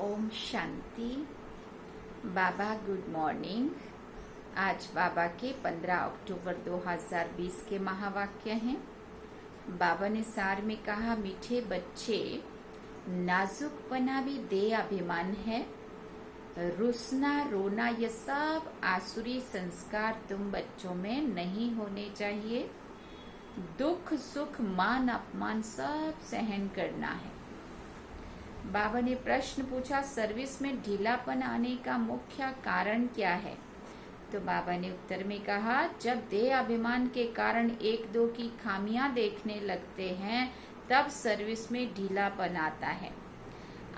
ओम शांति। बाबा good morning. आज बाबा के 15 अक्टूबर 2020 के महावाक्य हैं। बाबा ने सार में कहा, मीठे बच्चे, नाजुकपना भी दे अभिमान है। रुसना रोना ये सब आसुरी संस्कार तुम बच्चों में नहीं होने चाहिए। दुख सुख मान अपमान सब सहन करना है। बाबा ने प्रश्न पूछा, सर्विस में ढीलापन आने का मुख्य कारण क्या है? तो बाबा ने उत्तर में कहा, जब देह अभिमान के कारण एक दो की खामियां देखने लगते हैं तब सर्विस में ढीलापन आता है।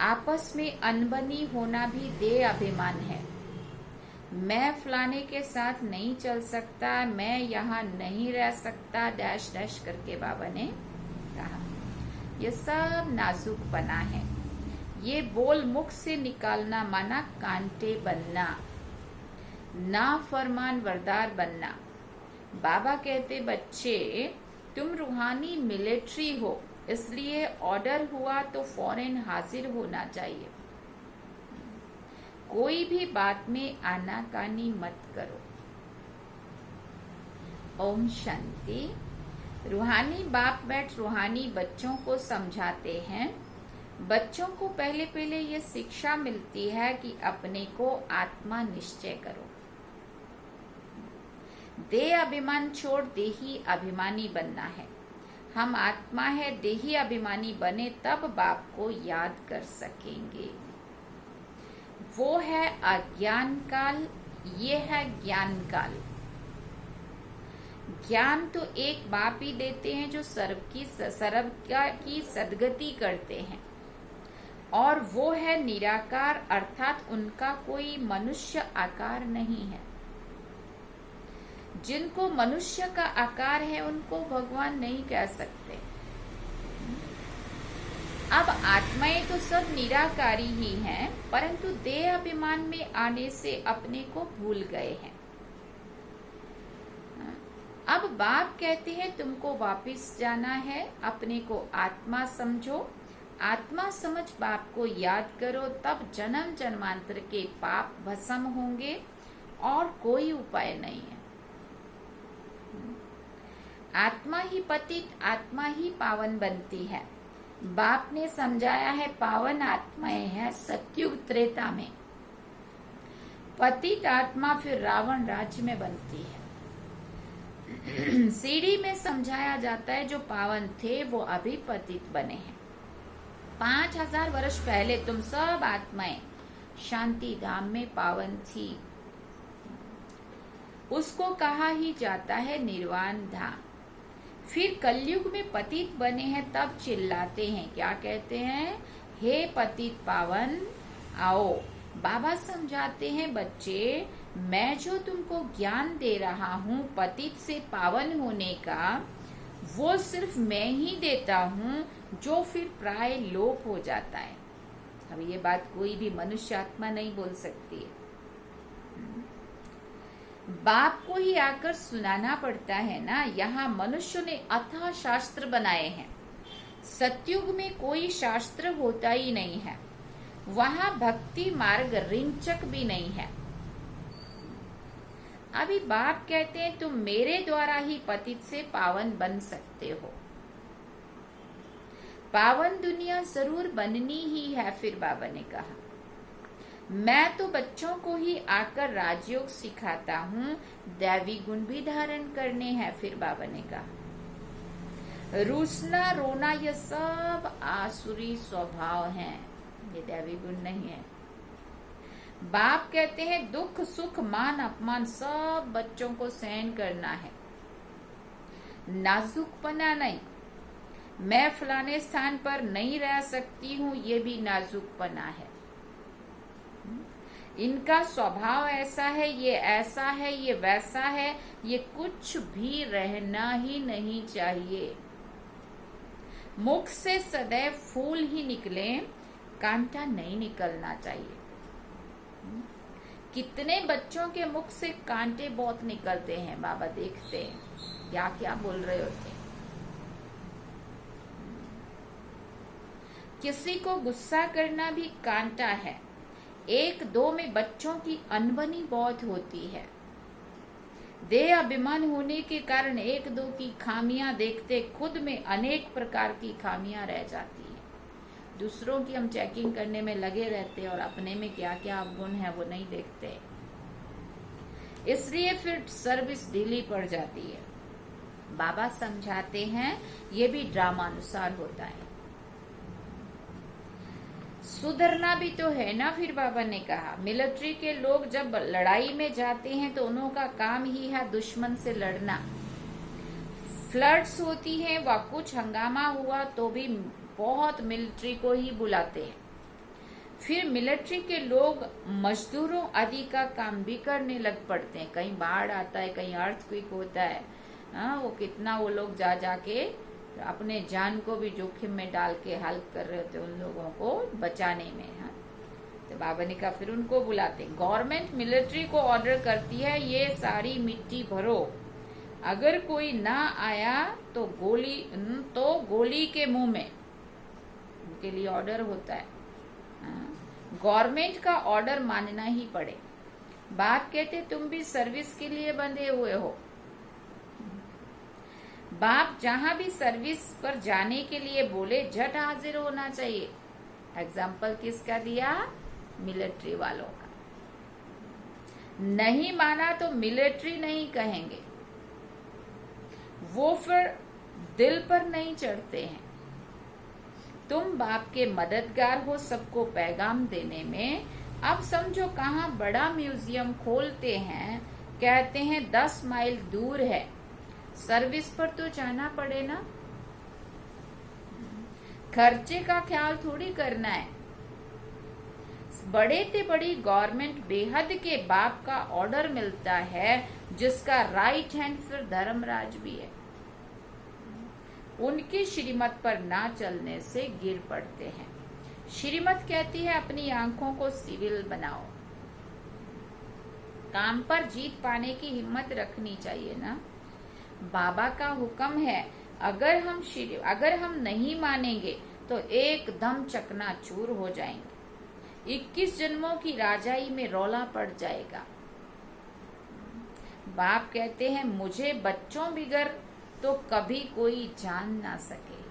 आपस में अनबनी होना भी देह अभिमान है। मैं फलाने के साथ नहीं चल सकता, मैं यहाँ नहीं रह सकता, डैश डैश करके बाबा ने कहा। यह सब नाजुकपना है। ये बोल मुख से निकालना माना कांटे बनना, ना फरमान वरदार बनना। बाबा कहते, बच्चे तुम रूहानी मिलिट्री हो, इसलिए ऑर्डर हुआ तो फौरन हाजिर होना चाहिए। कोई भी बात में आनाकानी मत करो। ओम शांति। रूहानी बाप बैठ रूहानी बच्चों को समझाते हैं। बच्चों को पहले ये शिक्षा मिलती है कि अपने को आत्मा निश्चय करो। देह अभिमान छोड़ देही अभिमानी बनना है। हम आत्मा है, देही अभिमानी बने तब बाप को याद कर सकेंगे। वो है अज्ञान काल, ये है ज्ञान काल। ज्ञान तो एक बाप ही देते हैं जो सर्व की सदगति करते हैं, और वो है निराकार, अर्थात उनका कोई मनुष्य आकार नहीं है। जिनको मनुष्य का आकार है उनको भगवान नहीं कह सकते। अब आत्माएं तो सब निराकारी ही हैं, परंतु देह अभिमान में आने से अपने को भूल गए हैं। अब बाप कहते हैं तुमको वापस जाना है, अपने को आत्मा समझो। आत्मा समझ बाप को याद करो, तब जन्म जन्मांतर के पाप भस्म होंगे और कोई उपाय नहीं है। आत्मा ही पतित, आत्मा ही पावन बनती है। बाप ने समझाया है, पावन आत्माएं हैं सत्युग त्रेता में। पतित आत्मा फिर रावण राज्य में बनती है। सीढ़ी में समझाया जाता है, जो पावन थे वो अभी पतित बने हैं। 5000 वर्ष पहले तुम सब आत्माएं शांति धाम में पावन थी। उसको कहा ही जाता है निर्वाण धाम। फिर कलयुग में पतित बने हैं तब चिल्लाते हैं, क्या कहते हैं? हे पतित पावन आओ। बाबा समझाते हैं, बच्चे मैं जो तुमको ज्ञान दे रहा हूँ पतित से पावन होने का, वो सिर्फ मैं ही देता हूँ, जो फिर प्राय लोप हो जाता है। अब ये बात कोई भी मनुष्य आत्मा नहीं बोल सकती है। बाप को ही आकर सुनाना पड़ता है ना। यहाँ मनुष्यों ने अथाह शास्त्र बनाए हैं। सतयुग में कोई शास्त्र होता ही नहीं है। वहाँ भक्ति मार्ग रिंचक भी नहीं है। अभी बाप कहते हैं तुम मेरे द्वारा ही पतित से पावन बन सकते हो। पावन दुनिया जरूर बननी ही है। फिर बाबा ने कहा, मैं तो बच्चों को ही आकर राजयोग सिखाता हूँ, दैवी गुण भी धारण करने हैं। फिर बाबा ने कहा, रूसना रोना ये सब आसुरी स्वभाव हैं, ये दैवी गुण नहीं है। बाप कहते हैं दुख सुख मान अपमान सब बच्चों को सहन करना है। नाजुकपना नहीं। मैं फलाने स्थान पर नहीं रह सकती हूँ, ये भी नाजुकपना है। इनका स्वभाव ऐसा है, ये ऐसा है, ये वैसा है, ये कुछ भी रहना ही नहीं चाहिए। मुख से सदैव फूल ही निकले, कांटा नहीं निकलना चाहिए। कितने बच्चों के मुख से कांटे बहुत निकलते हैं, बाबा देखते हैं क्या क्या बोल रहे होते हैं। किसी को गुस्सा करना भी कांटा है। एक दो में बच्चों की अनबनी बहुत होती है। देह अभिमान होने के कारण एक दो की खामियां देखते खुद में अनेक प्रकार की खामियां रह जाती हैं। दूसरों की हम चेकिंग करने में लगे रहते हैं और अपने में क्या क्या अवगुण है वो नहीं देखते, इसलिए फिर सर्विस ढीली पड़ जाती है। बाबा समझाते हैं ये भी ड्रामा अनुसार होता है। सुधरना भी तो है ना। फिर बाबा ने कहा मिलिट्री के लोग जब लड़ाई में जाते हैं तो उनका काम ही है दुश्मन से लड़ना। फ्लड्स होती हैं व कुछ हंगामा हुआ तो भी बहुत मिलिट्री को ही बुलाते हैं। फिर मिलिट्री के लोग मजदूरों आदि का काम भी करने लग पड़ते हैं। कहीं बाढ़ आता है, कहीं अर्थक्वेक होता है, वो कितना वो लोग जा जाके अपने जान को भी जोखिम में डाल के हेल्प कर रहे होते उन लोगों को बचाने में। हाँ, तो बाबा ने कहा फिर उनको बुलाते। गवर्नमेंट मिलिट्री को ऑर्डर करती है ये सारी मिट्टी भरो, अगर कोई ना आया तो गोली के मुंह में, उनके लिए ऑर्डर होता है। गवर्नमेंट का ऑर्डर मानना ही पड़े। बाप कहते तुम भी सर्विस के लिए बंधे हुए हो। बाप जहां भी सर्विस पर जाने के लिए बोले झट हाजिर होना चाहिए। एग्जाम्पल किसका दिया? मिलिट्री वालों का। नहीं माना तो मिलिट्री नहीं कहेंगे, वो फिर दिल पर नहीं चढ़ते हैं। तुम बाप के मददगार हो सबको पैगाम देने में। अब समझो कहाँ बड़ा म्यूजियम खोलते हैं, कहते हैं 10 माइल दूर है, सर्विस पर तो जाना पड़े ना। खर्चे का ख्याल थोड़ी करना है। बड़े से बड़ी गवर्नमेंट बेहद के बाप का ऑर्डर मिलता है, जिसका राइट हैंड फिर धर्मराज भी है। उनकी श्रीमत पर ना चलने से गिर पड़ते हैं। श्रीमत कहती है अपनी आंखों को सिविल बनाओ। काम पर जीत पाने की हिम्मत रखनी चाहिए ना। बाबा का हुक्म है, अगर हम नहीं मानेंगे तो एकदम चकनाचूर हो जाएंगे। 21 जन्मों की राजाई में रौला पड़ जाएगा। बाप कहते हैं मुझे बच्चों बिगर तो कभी कोई जान ना सके।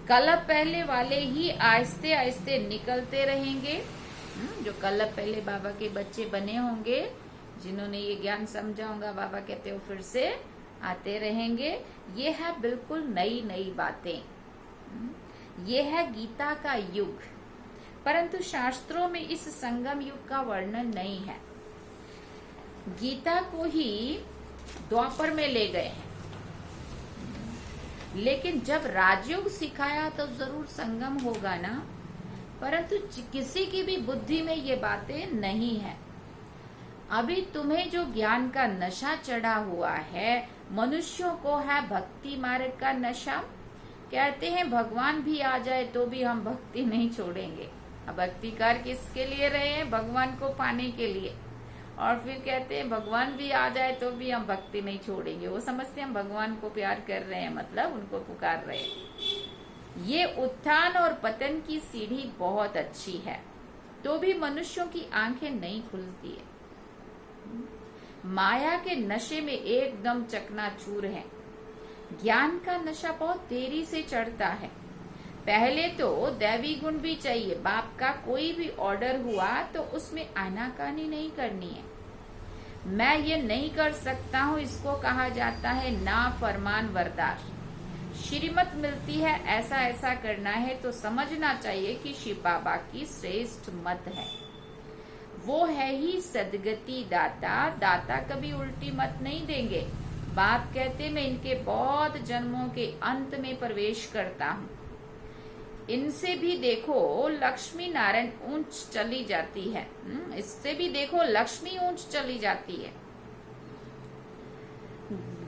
कलप पहले वाले ही आहिस्ते आहिस्ते निकलते रहेंगे। जो कलप पहले बाबा के बच्चे बने होंगे, जिन्होंने ये ज्ञान समझा होगा, बाबा कहते हो फिर से आते रहेंगे। ये है बिल्कुल नई नई बातें। ये है गीता का युग, परंतु शास्त्रों में इस संगम युग का वर्णन नहीं है। गीता को ही द्वापर में ले गए हैं, लेकिन जब राजयोग सिखाया तो जरूर संगम होगा ना। परंतु किसी की भी बुद्धि में ये बातें नहीं है। अभी तुम्हें जो ज्ञान का नशा चढ़ा हुआ है, मनुष्यों को है भक्ति मार्ग का नशा। कहते हैं भगवान भी आ जाए तो भी हम भक्ति नहीं छोड़ेंगे। अब भक्ति कर किसके लिए रहे हैं? भगवान को पाने के लिए। और फिर कहते हैं भगवान भी आ जाए तो भी हम भक्ति नहीं छोड़ेंगे। वो समझते हैं हम भगवान को प्यार कर रहे हैं, मतलब उनको पुकार रहे हैं। ये उत्थान और पतन की सीढ़ी बहुत अच्छी है, तो भी मनुष्यों की आंखें नहीं खुलती है। माया के नशे में एकदम चकनाचूर है। ज्ञान का नशा बहुत देरी से चढ़ता है। पहले तो दैवी गुण भी चाहिए। बाप का कोई भी ऑर्डर हुआ तो उसमें आनाकानी नहीं करनी है। मैं ये नहीं कर सकता हूँ, इसको कहा जाता है ना फरमान बरदार। श्रीमत मिलती है ऐसा ऐसा करना है तो समझना चाहिए कि शिव बाबा की श्रेष्ठ मत है। वो है ही सदगति दाता। दाता कभी उल्टी मत नहीं देंगे। बाप कहते मैं इनके बहुत जन्मों के अंत में प्रवेश करता हूँ। इनसे भी देखो लक्ष्मी नारायण ऊंच चली जाती है। इससे भी देखो लक्ष्मी ऊंच चली जाती है।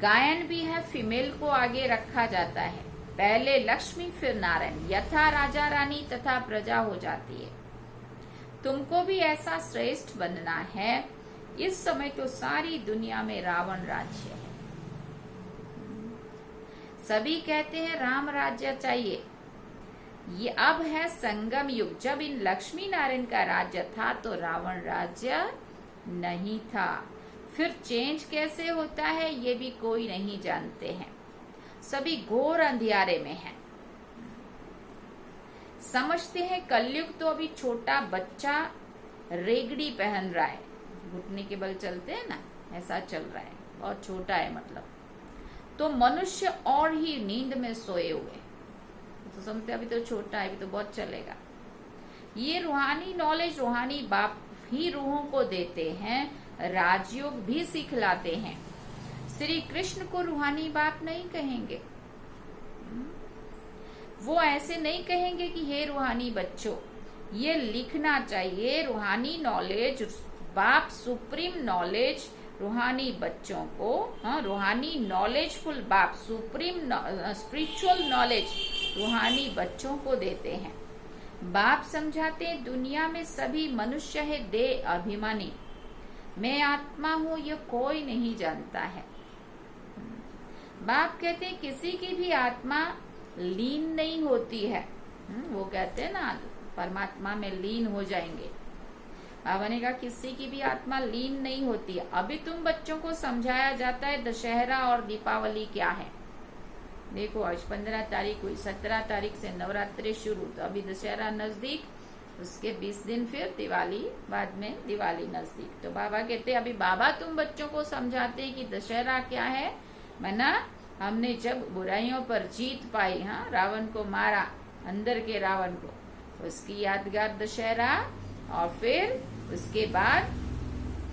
गायन भी है, फीमेल को आगे रखा जाता है। पहले लक्ष्मी फिर नारायण, यथा राजा रानी तथा प्रजा हो जाती है। तुमको भी ऐसा श्रेष्ठ बनना है। इस समय तो सारी दुनिया में रावण राज्य है। सभी कहते हैं राम राज्य चाहिए। ये अब है संगम युग। जब इन लक्ष्मी नारायण का राज्य था तो रावण राज्य नहीं था। फिर चेंज कैसे होता है ये भी कोई नहीं जानते हैं। सभी घोर अंधियारे में हैं। समझते हैं कलयुग तो अभी छोटा बच्चा रेगड़ी पहन रहा है, घुटने के बल चलते हैं ना, ऐसा चल रहा है, बहुत छोटा है मतलब। तो मनुष्य और ही नींद में सोए हुए, तो समझते अभी तो छोटा है, अभी तो बहुत चलेगा। ये रूहानी नॉलेज रूहानी बाप ही रूहों को देते हैं, राजयोग भी सिखलाते हैं। श्री कृष्ण को रूहानी बाप नहीं कहेंगे। वो ऐसे नहीं कहेंगे कि हे रूहानी बच्चों, ये लिखना चाहिए रूहानी नॉलेज, बाप सुप्रीम नॉलेज रूहानी बच्चों को, रूहानी नॉलेजफुल बाप सुप्रीम स्पिरिचुअल नॉलेज रूहानी बच्चों को देते हैं। बाप समझाते हैं दुनिया में सभी मनुष्य है देह अभिमानी, मैं आत्मा हूं ये कोई नहीं जानता है। बाप कहते हैं किसी की भी आत्मा लीन नहीं होती है। वो कहते हैं ना परमात्मा में लीन हो जाएंगे। बाबा ने कहा किसी की भी आत्मा लीन नहीं होती है। अभी तुम बच्चों को समझाया जाता है दशहरा और दीपावली क्या है। देखो आज 15 तारीख हुई, 17 तारीख से नवरात्रि शुरू, तो अभी दशहरा नजदीक, उसके 20 दिन फिर दिवाली, बाद में दिवाली नजदीक। तो बाबा कहते अभी बाबा तुम बच्चों को समझाते हैं कि दशहरा क्या है। मना हमने जब बुराइयों पर जीत पाई, रावण को मारा, अंदर के रावण को, उसकी यादगार दशहरा। और फिर उसके बाद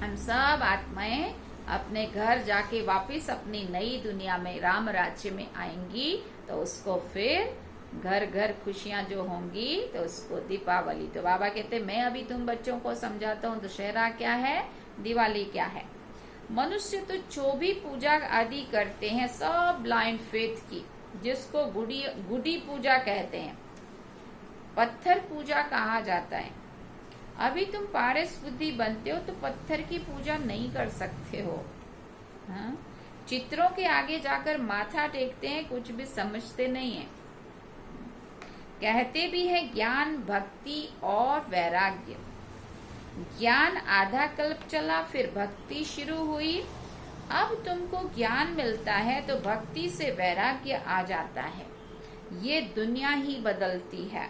हम सब आत्माएं अपने घर जाके वापस अपनी नई दुनिया में राम राज्य में आएंगी, तो उसको फिर घर घर खुशियां जो होंगी तो उसको दीपावली। तो बाबा कहते मैं अभी तुम बच्चों को समझाता हूँ दशहरा क्या है, दिवाली क्या है। मनुष्य तो जो भी पूजा आदि करते हैं सब ब्लाइंड फेथ की, जिसको गुडी पूजा कहते हैं, पत्थर पूजा कहा जाता है। अभी तुम पारस बुद्धि बनते हो तो पत्थर की पूजा नहीं कर सकते हो। चित्रों के आगे जाकर माथा टेकते हैं, कुछ भी समझते नहीं है। कहते भी है ज्ञान भक्ति और वैराग्य। ज्ञान आधा कल्प चला, फिर भक्ति शुरू हुई। अब तुमको ज्ञान मिलता है तो भक्ति से वैराग्य आ जाता है। ये दुनिया ही बदलती है।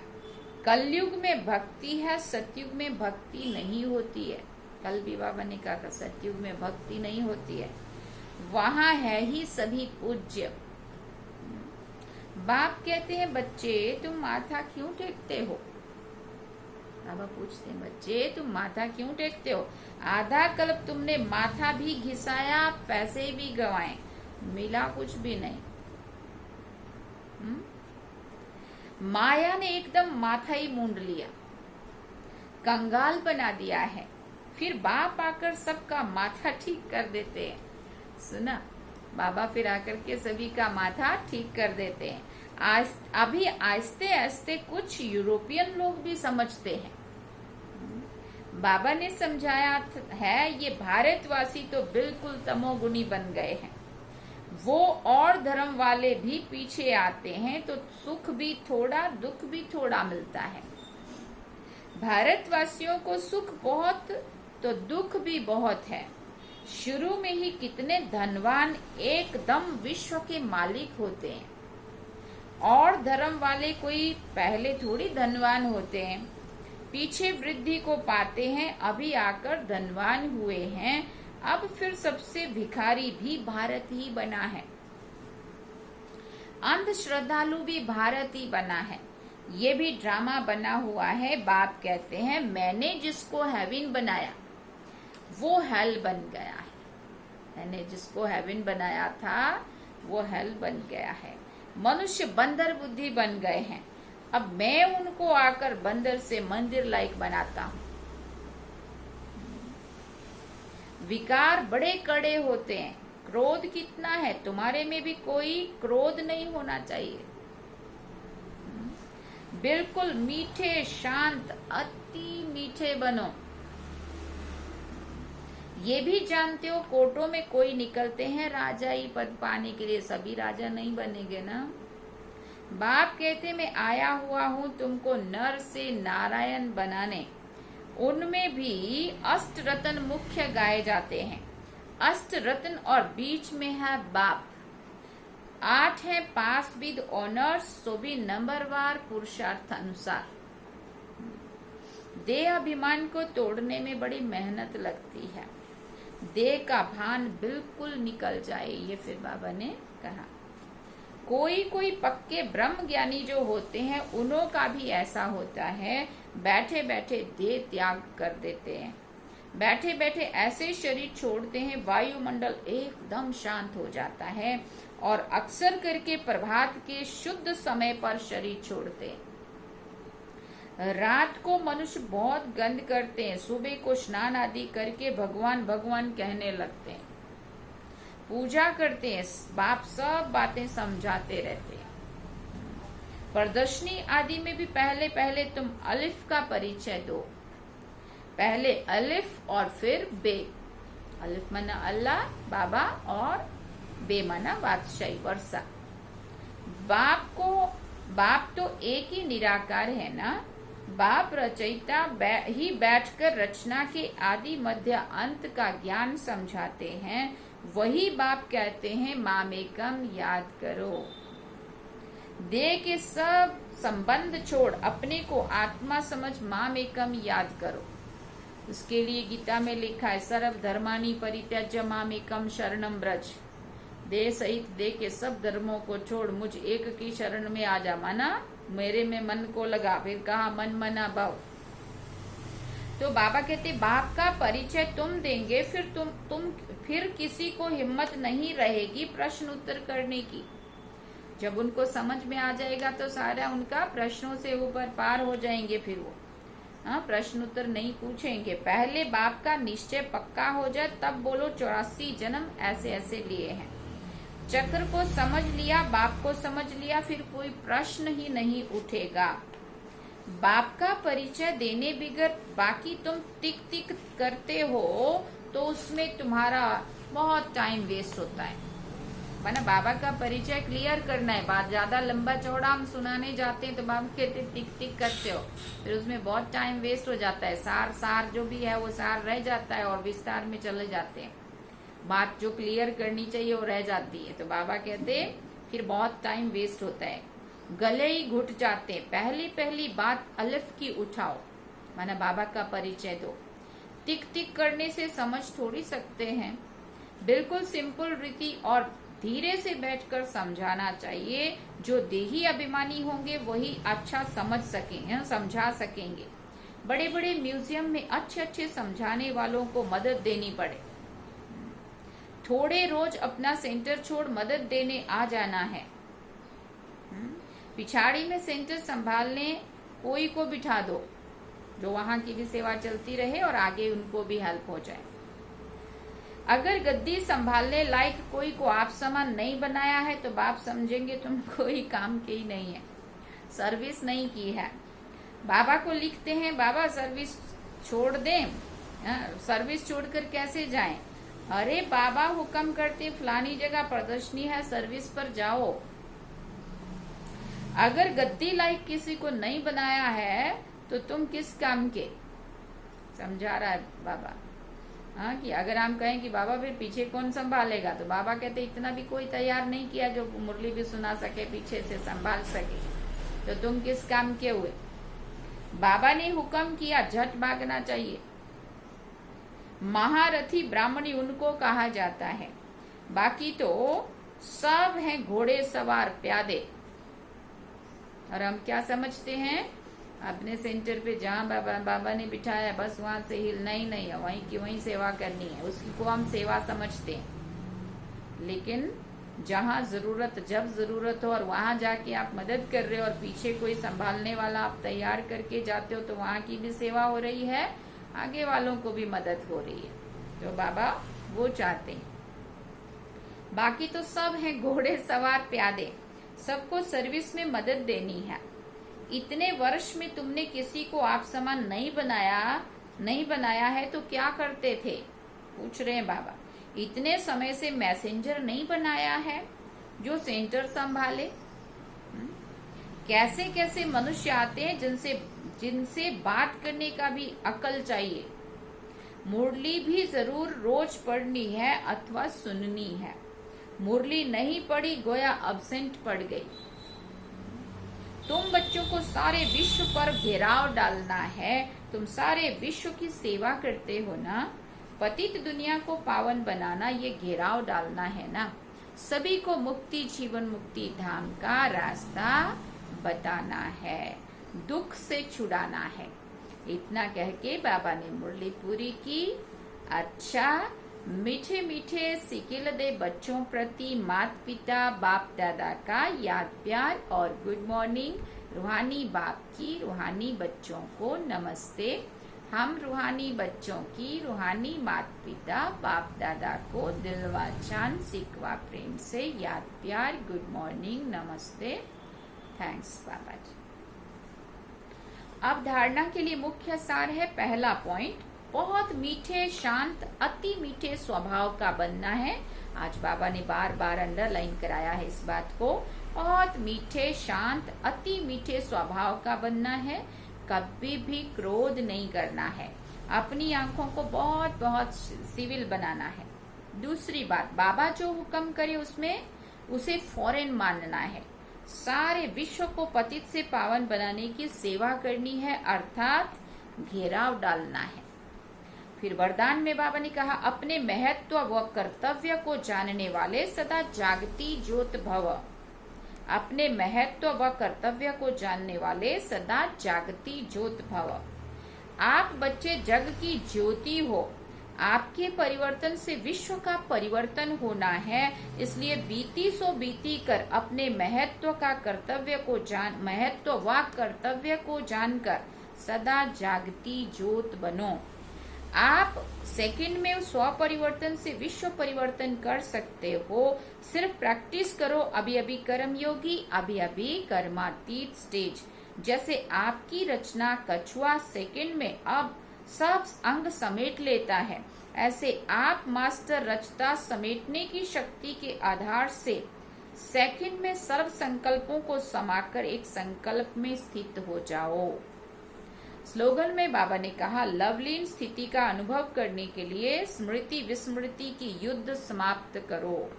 कलयुग में भक्ति है, सतयुग में भक्ति नहीं होती है। कल भी बाबा ने कहा सतयुग में भक्ति नहीं होती है, वहां है ही सभी पूज्य। बाप कहते हैं बच्चे तुम माथा क्यों टेकते हो। बाबा पूछते हैं बच्चे तुम माथा क्यों टेकते हो। आधा कल्प तुमने माथा भी घिसाया, पैसे भी गवाए, मिला कुछ भी नहीं। माया ने एकदम माथा ही मूंड लिया, कंगाल बना दिया है। फिर बाप आकर सबका माथा ठीक कर देते हैं। सुना, बाबा फिर आकर के सभी का माथा ठीक कर देते हैं। अभी आस्ते आस्ते कुछ यूरोपियन लोग भी समझते हैं। बाबा ने समझाया है ये भारतवासी तो बिल्कुल तमोगुणी बन गए हैं। वो और धर्म वाले भी पीछे आते हैं तो सुख भी थोड़ा दुख भी थोड़ा मिलता है। भारतवासियों को सुख बहुत तो दुख भी बहुत है। शुरू में ही कितने धनवान एकदम विश्व के मालिक होते हैं, और धर्म वाले कोई पहले थोड़ी धनवान होते हैं, पीछे वृद्धि को पाते हैं, अभी आकर धनवान हुए हैं। अब फिर सबसे भिखारी भी भारत ही बना है, अंध श्रद्धालु भी भारत ही बना है। ये भी ड्रामा बना हुआ है। बाप कहते हैं मैंने जिसको हेवन बनाया वो हेल बन गया है। मैंने जिसको हेवन बनाया था वो हेल बन गया है। मनुष्य बंदर बुद्धि बन गए हैं। अब मैं उनको आकर बंदर से मंदिर लायक बनाता हूं। विकार बड़े कड़े होते हैं। क्रोध कितना है, तुम्हारे में भी कोई क्रोध नहीं होना चाहिए। बिल्कुल मीठे शांत अति मीठे बनो। ये भी जानते हो कोर्टों में कोई निकलते हैं राजा ही पद पाने के लिए, सभी राजा नहीं बनेंगे ना। बाप कहते मैं आया हुआ हूँ तुमको नर से नारायण बनाने। उनमें भी अष्ट रत्न मुख्य गाए जाते हैं। अष्ट रत्न और बीच में है बाप। 8 है पास विद ऑनर्स, सो भी नंबरवार पुरुषार्थ अनुसार। देह अभिमान को तोड़ने में बड़ी मेहनत लगती है। देह का भान बिल्कुल निकल जाए, ये फिर बाबा ने कहा। कोई कोई पक्के ब्रह्म ज्ञानी जो होते हैं उन्हों का भी ऐसा होता है, बैठे बैठे देह त्याग कर देते हैं। बैठे बैठे ऐसे शरीर छोड़ते हैं, वायुमंडल एकदम शांत हो जाता है और अक्सर करके प्रभात के शुद्ध समय पर शरीर छोड़ते हैं। रात को मनुष्य बहुत गंद करते हैं, सुबह को स्नान आदि करके भगवान भगवान कहने लगते हैं, पूजा करते हैं, बाप सब बातें समझाते रहते हैं। प्रदर्शनी आदि में भी पहले पहले तुम अलिफ का परिचय दो। पहले अलिफ और फिर बे। अलिफ माना अल्लाह बाबा और बे माना बादशाही वर्षा। बाप तो एक ही निराकार है ना। बाप रचयिता ही बैठकर रचना के आदि मध्य अंत का ज्ञान समझाते हैं। वही बाप कहते हैं मामेकम याद करो। देह के सब संबंध छोड़ अपने को आत्मा समझ मामेकम याद करो। उसके लिए गीता में लिखा है, सर्व धर्मानि परित्यज्य मामेकम शरणम ब्रज। देह सहित देह के सब धर्मों को छोड़ मुझ एक की शरण में आ जा। माना मेरे में मन को लगा। फिर कहा मन मना भाव। तो बाबा कहते बाप का परिचय तुम देंगे, फिर किसी को हिम्मत नहीं रहेगी प्रश्न उत्तर करने की। जब उनको समझ में आ जाएगा तो सारा उनका प्रश्नों से ऊपर पार हो जाएंगे। फिर वो प्रश्न उत्तर नहीं पूछेंगे। पहले बाप का निश्चय पक्का हो जाए तब बोलो 84 जन्म ऐसे ऐसे लिए हैं। चक्र को समझ लिया, बाप को समझ लिया, फिर कोई प्रश्न ही नहीं उठेगा। बाप का परिचय देने बिगर बाकी तुम टिक टिक करते हो तो उसमें तुम्हारा बहुत टाइम वेस्ट होता है। माना बाबा का परिचय क्लियर करना है, बात ज्यादा लंबा चौड़ा हम सुनाने जाते हैं तो बाबा कहते टिक टिक करते हो, फिर उसमें बहुत टाइम वेस्ट हो जाता है। सार जो भी है वो सार रह जाता है और विस्तार में चले जाते हैं। बात जो क्लियर करनी चाहिए वो रह जाती है। तो बाबा कहते फिर बहुत टाइम वेस्ट होता है, गले ही घुट जाते हैं। पहली बात अलिफ की उठाओ, माना बाबा का परिचय दो। टिक टिक करने से समझ थोड़ी सकते हैं। बिल्कुल सिंपल रीति और धीरे से बैठकर समझाना चाहिए। जो देही अभिमानी होंगे वही अच्छा समझा सकेंगे। बड़े बड़े म्यूजियम में अच्छे अच्छे समझाने वालों को मदद देनी पड़े। थोड़े रोज अपना सेंटर छोड़ मदद देने आ जाना है। पिछाड़ी में सेंटर संभालने कोई को बिठा दो, जो वहां की भी सेवा चलती रहे और आगे उनको भी हेल्प हो जाए। अगर गद्दी संभालने लायक कोई को आप समान नहीं बनाया है तो बाप समझेंगे तुम कोई काम के ही नहीं है, सर्विस नहीं की है। बाबा को लिखते हैं बाबा सर्विस छोड़ दें, सर्विस छोड़कर कैसे जाएं? अरे बाबा हुक्म करते फलानी जगह प्रदर्शनी है, सर्विस पर जाओ। अगर गद्दी लायक किसी को नहीं बनाया है तो तुम किस काम के? समझा रहा है बाबा। कि अगर हम कहें कि बाबा फिर पीछे कौन संभालेगा, तो बाबा कहते इतना भी कोई तैयार नहीं किया जो मुरली भी सुना सके, पीछे से संभाल सके, तो तुम किस काम के हुए? बाबा ने हुक्म किया झट भागना चाहिए। महारथी ब्राह्मणी उनको कहा जाता है, बाकी तो सब हैं घोड़े सवार प्यादे। और हम क्या समझते हैं, अपने सेंटर पे जहाँ बाबा ने बिठाया बस वहां से हिलना ही नहीं है, वहीं की वहीं सेवा करनी है, उसकी को हम सेवा समझते हैं। लेकिन जहाँ जरूरत, जब जरूरत हो और वहां जाके आप मदद कर रहे हो और पीछे कोई संभालने वाला आप तैयार करके जाते हो तो वहां की भी सेवा हो रही है, आगे वालों को भी मदद हो रही है। तो बाबा वो चाहते हैं। बाकी तो सब हैं घोड़े सवार प्यादे, सबको सर्विस में मदद देनी है। इतने वर्ष में तुमने किसी को आप समान नहीं बनाया है तो क्या करते थे? पूछ रहे हैं बाबा। इतने समय से मैसेंजर नहीं बनाया है जो सेंटर संभाले। कैसे कैसे मनुष्य आते हैं जिनसे बात करने का भी अकल चाहिए। मुरली भी जरूर रोज पढ़नी है अथवा सुननी है। मुरली नहीं पढ़ी गोया अब्सेंट पड़ गई। तुम बच्चों को सारे विश्व पर घेराव डालना है। तुम सारे विश्व की सेवा करते हो ना। पतित दुनिया को पावन बनाना ये घेराव डालना है ना। सभी को मुक्ति जीवन मुक्ति धाम का रास्ता बताना है, दुख से छुड़ाना है। इतना कह के बाबा ने मुरली पूरी की। अच्छा, मीठे मीठे सिकिल दे बच्चों प्रति माता पिता बाप दादा का याद प्यार और गुड मॉर्निंग। रूहानी बाप की रूहानी बच्चों को नमस्ते। हम रूहानी बच्चों की रूहानी माता पिता बाप दादा को दिलवा चांद सिकवा प्रेम से याद प्यार गुड मॉर्निंग नमस्ते। थैंक्स बाबा जी। अब धारणा के लिए मुख्य सार है। पहला पॉइंट, बहुत मीठे शांत अति मीठे स्वभाव का बनना है। आज बाबा ने बार बार अंडरलाइन कराया है इस बात को। बहुत मीठे शांत अति मीठे स्वभाव का बनना है। कभी भी क्रोध नहीं करना है। अपनी आंखों को बहुत बहुत सिविल बनाना है। दूसरी बात, बाबा जो हुक्म करे उसमें उसे फौरन मानना है। सारे विश्व को पतित से पावन बनाने की सेवा करनी है, अर्थात घेराव डालना है। फिर वरदान में बाबा ने कहा, अपने महत्व व कर्तव्य को जानने वाले सदा जागती ज्योत भव। अपने महत्व व कर्तव्य को जानने वाले सदा जागती ज्योत भव। आप बच्चे जग की ज्योति हो। आपके परिवर्तन से विश्व का परिवर्तन होना है। इसलिए बीती सो बीती कर अपने महत्व व कर्तव्य को जानकर सदा जागती ज्योत बनो। आप सेकंड में स्व परिवर्तन से विश्व परिवर्तन कर सकते हो। सिर्फ प्रैक्टिस करो। अभी अभी कर्म योगी, अभी अभी कर्मातीत स्टेज। जैसे आपकी रचना कछुआ सेकंड में अब सब अंग समेट लेता है, ऐसे आप मास्टर रचता समेटने की शक्ति के आधार से सेकंड में सर्व संकल्पों को समाकर एक संकल्प में स्थित हो जाओ। स्लोगन में बाबा ने कहा, लवलीन स्थिति का अनुभव करने के लिए स्मृति विस्मृति की युद्ध समाप्त करो।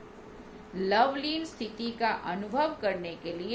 लवलीन स्थिति का अनुभव करने के लिए